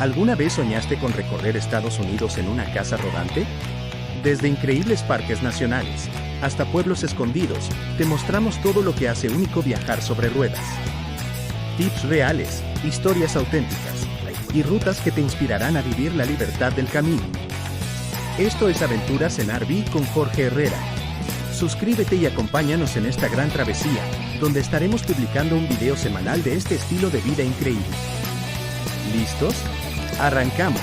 ¿Alguna vez soñaste con recorrer Estados Unidos en una casa rodante? Desde increíbles parques nacionales hasta pueblos escondidos, te mostramos todo lo que hace único viajar sobre ruedas. Tips reales, historias auténticas y rutas que te inspirarán a vivir la libertad del camino. Esto es Aventuras en RV con Jorge Herrera. Suscríbete y acompáñanos en esta gran travesía, donde estaremos publicando un video semanal de este estilo de vida increíble. ¿Listos? ¡Arrancamos!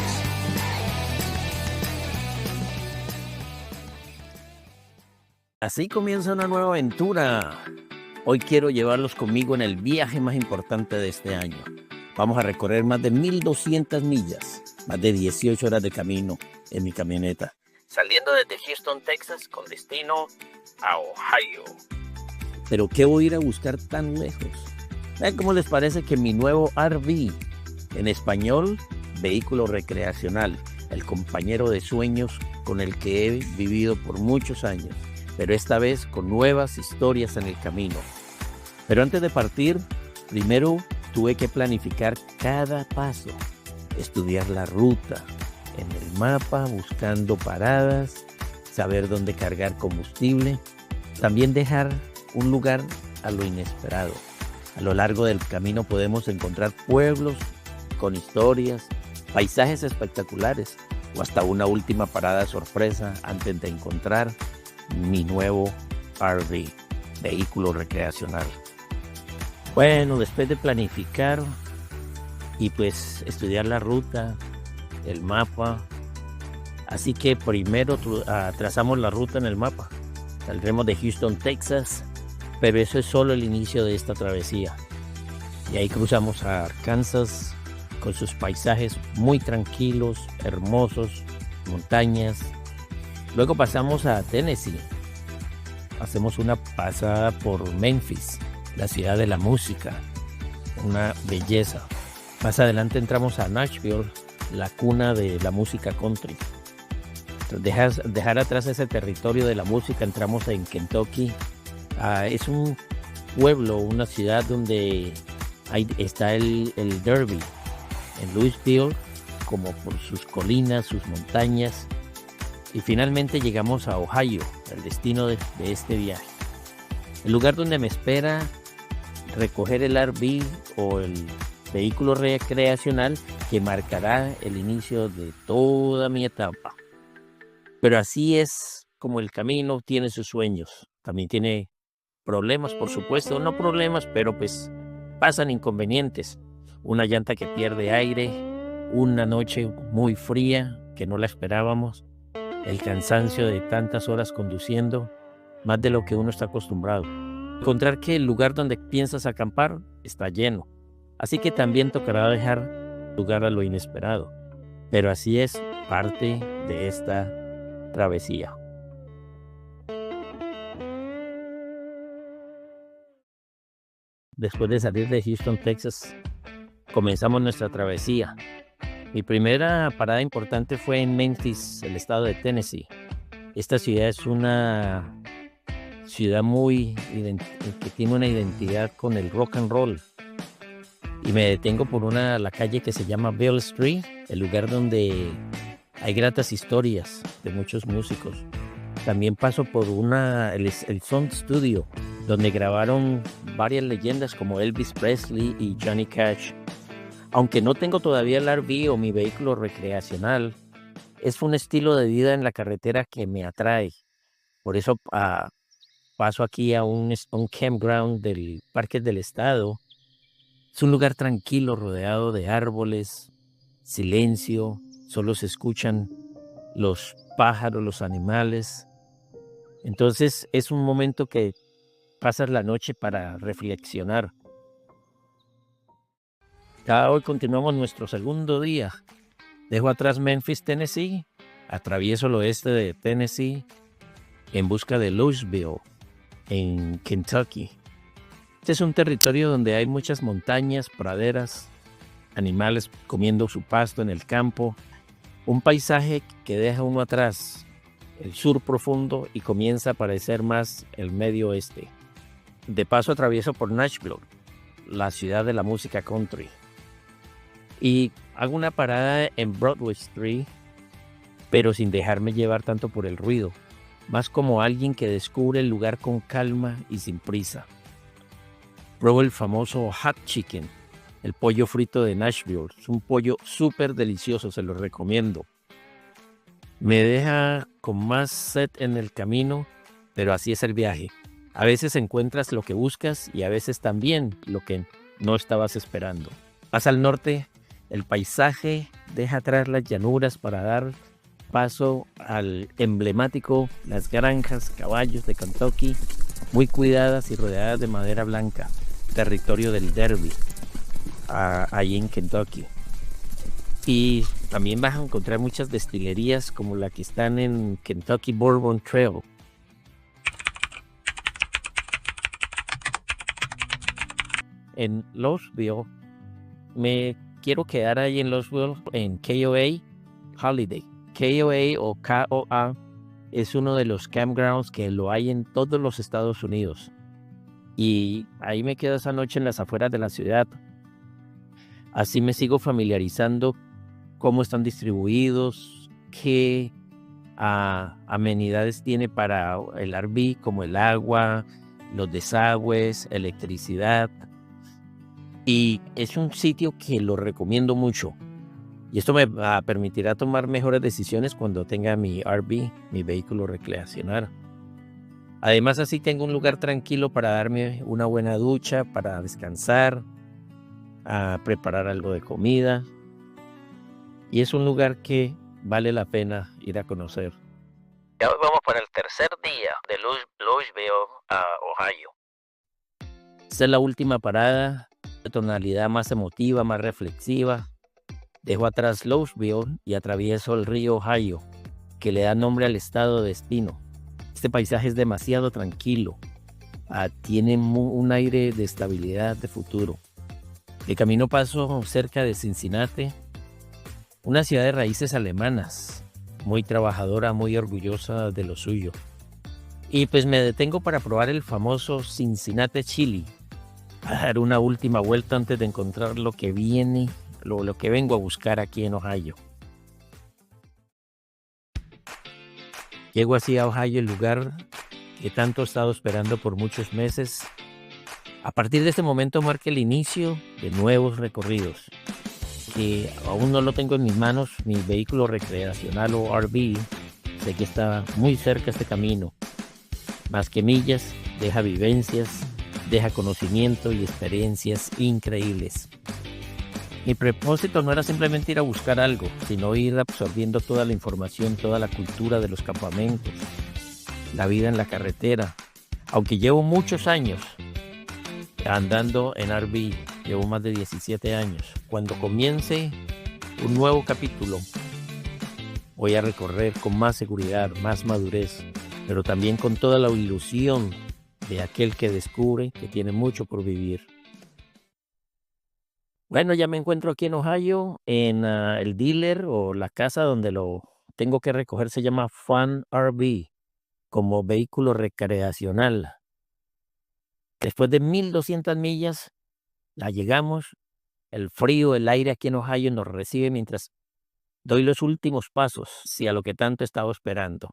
Así comienza una nueva aventura. Hoy quiero llevarlos conmigo en el viaje más importante de este año. Vamos a recorrer más de 1,200 millas, más de 18 horas de camino en mi camioneta, saliendo desde Houston, Texas, con destino a Ohio. ¿Pero qué voy a ir a buscar tan lejos? ¿Cómo les parece que mi nuevo RV, en español, vehículo recreacional, el compañero de sueños con el que he vivido por muchos años, pero esta vez con nuevas historias en el camino? Pero antes de partir, primero tuve que planificar cada paso, estudiar la ruta en el mapa, buscando paradas, saber dónde cargar combustible, también dejar un lugar a lo inesperado. A lo largo del camino podemos encontrar pueblos con historias, paisajes espectaculares o hasta una última parada sorpresa antes de encontrar mi nuevo RV, vehículo recreacional. Bueno, después de planificar y pues estudiar la ruta, el mapa, así que primero trazamos la ruta en el mapa. Saldremos de Houston, Texas, pero eso es solo el inicio de esta travesía. Y ahí cruzamos a Arkansas con sus paisajes muy tranquilos, hermosos, montañas. Luego pasamos a Tennessee. Hacemos una pasada por Memphis, la ciudad de la música, una belleza. Más adelante entramos a Nashville, la cuna de la música country. Dejar atrás ese territorio de la música, entramos en Kentucky. Es un pueblo, una ciudad donde está el Derby, en Louisville, como por sus colinas, sus montañas. Y finalmente llegamos a Ohio, el destino de este viaje. El lugar donde me espera recoger el RV o el vehículo recreacional que marcará el inicio de toda mi etapa. Pero así es como el camino tiene sus sueños. También tiene problemas, por supuesto. No problemas, pero pues pasan inconvenientes. Una llanta que pierde aire, una noche muy fría que no la esperábamos, el cansancio de tantas horas conduciendo, más de lo que uno está acostumbrado. Encontrar que el lugar donde piensas acampar está lleno. Así que también tocará dejar lugar a lo inesperado. Pero así es parte de esta travesía. Después de salir de Houston, Texas, comenzamos nuestra travesía. Mi primera parada importante fue en Memphis, el estado de Tennessee. Esta ciudad es una ciudad que tiene una identidad con el rock and roll. Y me detengo por la calle que se llama Beale Street, el lugar donde hay gratas historias de muchos músicos. También paso por el Sound Studio, donde grabaron varias leyendas como Elvis Presley y Johnny Cash. Aunque no tengo todavía el RV o mi vehículo recreacional, es un estilo de vida en la carretera que me atrae. Por eso paso aquí a un campground del Parque del Estado. Es un lugar tranquilo, rodeado de árboles, silencio, solo se escuchan los pájaros, los animales. Entonces es un momento que pasas la noche para reflexionar. Hoy continuamos nuestro segundo día. Dejo atrás Memphis, Tennessee, atravieso el oeste de Tennessee en busca de Louisville, en Kentucky. Este es un territorio donde hay muchas montañas, praderas, animales comiendo su pasto en el campo, un paisaje que deja uno atrás, el sur profundo, y comienza a aparecer más el medio oeste. De paso atravieso por Nashville, la ciudad de la música country. Y hago una parada en Broadway Street, pero sin dejarme llevar tanto por el ruido, más como alguien que descubre el lugar con calma y sin prisa. Pruebo el famoso hot chicken, el pollo frito de Nashville. Es un pollo súper delicioso, se lo recomiendo. Me deja con más sed en el camino, pero así es el viaje. A veces encuentras lo que buscas y a veces también lo que no estabas esperando. Más al norte, el paisaje deja atrás las llanuras para dar paso al emblemático Las Granjas Caballos de Kentucky, muy cuidadas y rodeadas de madera blanca, territorio del Derby, ahí en Kentucky. Y también vas a encontrar muchas destilerías como la que están en Kentucky Bourbon Trail. En Louisville, me quiero quedar ahí en Louisville, en KOA Holiday. KOA o KOA es uno de los campgrounds que lo hay en todos los Estados Unidos. Y ahí me quedo esa noche en las afueras de la ciudad. Así me sigo familiarizando cómo están distribuidos, qué amenidades tiene para el RV, como el agua, los desagües, electricidad. Y es un sitio que lo recomiendo mucho. Y esto me permitirá tomar mejores decisiones cuando tenga mi RV, mi vehículo recreacional. Además, así tengo un lugar tranquilo para darme una buena ducha, para descansar, preparar algo de comida. Y es un lugar que vale la pena ir a conocer. Ya vamos para el tercer día de Louisville, Ohio. Esta es la última parada, de tonalidad más emotiva, más reflexiva. Dejo atrás Louisville y atravieso el río Ohio, que le da nombre al estado de destino. Este paisaje es demasiado tranquilo, tiene un aire de estabilidad, de futuro. De camino paso cerca de Cincinnati, una ciudad de raíces alemanas, muy trabajadora, muy orgullosa de lo suyo. Y pues me detengo para probar el famoso Cincinnati Chili, a dar una última vuelta antes de encontrar lo que vengo a buscar aquí en Ohio. Llego así a Ohio, el lugar que tanto he estado esperando por muchos meses. A partir de este momento marca el inicio de nuevos recorridos, que aún no lo tengo en mis manos, mi vehículo recreacional o RV. Sé que está muy cerca este camino. Más que millas, deja vivencias, deja conocimiento y experiencias increíbles. Mi propósito no era simplemente ir a buscar algo, sino ir absorbiendo toda la información, toda la cultura de los campamentos, la vida en la carretera. Aunque llevo muchos años andando en RV, llevo más de 17 años. Cuando comience un nuevo capítulo, voy a recorrer con más seguridad, más madurez, pero también con toda la ilusión de aquel que descubre que tiene mucho por vivir. Bueno, ya me encuentro aquí en Ohio, en el dealer o la casa donde lo tengo que recoger, se llama Fun RV, como vehículo recreacional. Después de 1200 millas, la llegamos, el frío, el aire aquí en Ohio nos recibe mientras doy los últimos pasos hacia lo que tanto estaba esperando.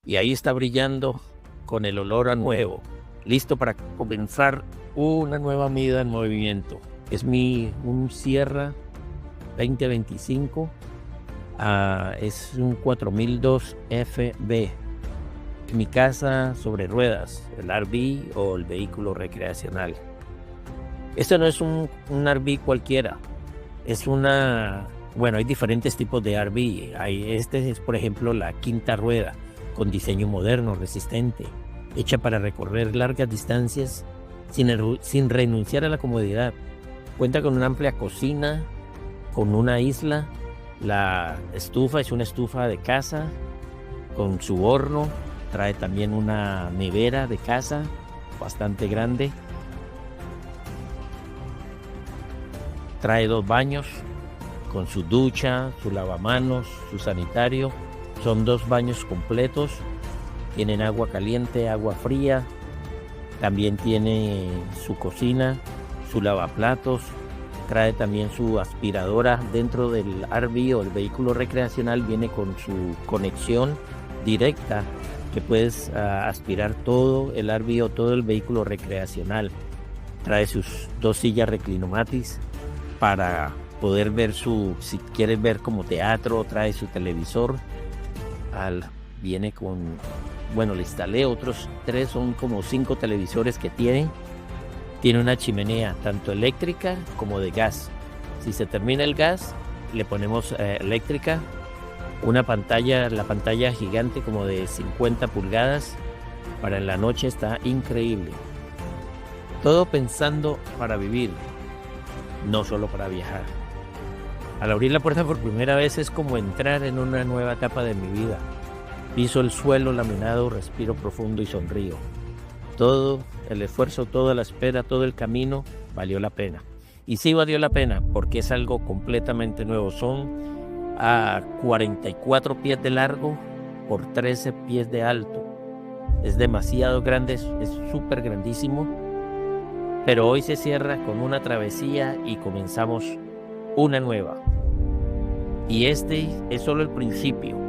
Y ahí está brillando con el olor a nuevo, listo para comenzar una nueva vida en movimiento. Es un Sierra 2025, es un 4002 FB. Mi casa sobre ruedas, el RV o el vehículo recreacional. Esto no es un RV cualquiera, hay diferentes tipos de RV. Este es, por ejemplo, la quinta rueda, con diseño moderno, resistente, hecha para recorrer largas distancias sin renunciar a la comodidad. Cuenta con una amplia cocina, con una isla. La estufa es una estufa de casa, con su horno. Trae también una nevera de casa, bastante grande. Trae 2 baños, con su ducha, su lavamanos, su sanitario. Son 2 baños completos. Tienen agua caliente, agua fría. También tiene su cocina, su lavaplatos, trae también su aspiradora dentro del RV o el vehículo recreacional, viene con su conexión directa que puedes aspirar todo el RV o todo el vehículo recreacional. Trae sus 2 sillas reclinomatis para poder ver si quieres ver como teatro, trae su televisor. Viene con, le instalé otros 3, son como 5 televisores que tiene. Tiene una chimenea tanto eléctrica como de gas. Si se termina el gas, le ponemos eléctrica. La pantalla gigante como de 50 pulgadas. Para en la noche está increíble. Todo pensando para vivir, no solo para viajar. Al abrir la puerta por primera vez es como entrar en una nueva etapa de mi vida. Piso el suelo laminado, respiro profundo y sonrío. Todo el esfuerzo, toda la espera, todo el camino valió la pena. Y sí valió la pena porque es algo completamente nuevo. Son a 44 pies de largo por 13 pies de alto. Es demasiado grande, es súper grandísimo. Pero hoy se cierra con una travesía y comenzamos una nueva. Y este es solo el principio.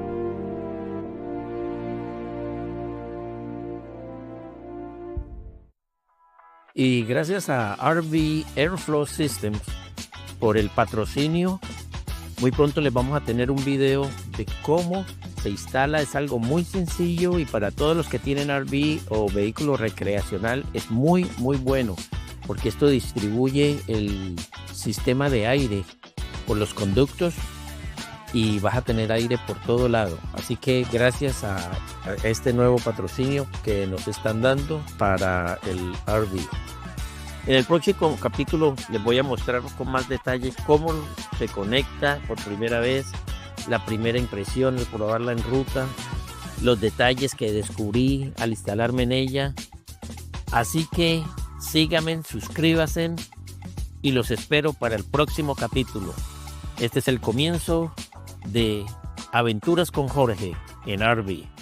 Y gracias a RV Airflow Systems por el patrocinio, muy pronto les vamos a tener un video de cómo se instala. Es algo muy sencillo y para todos los que tienen RV o vehículo recreacional es muy bueno, porque esto distribuye el sistema de aire por los conductos y vas a tener aire por todo lado. Así que gracias a este nuevo patrocinio que nos están dando para el RV. En el próximo capítulo les voy a mostrar con más detalle cómo se conecta por primera vez, la primera impresión, el probarla en ruta, los detalles que descubrí al instalarme en ella. Así que síganme, suscríbanse y los espero para el próximo capítulo. Este es el comienzo de Aventuras con Jorge en RV.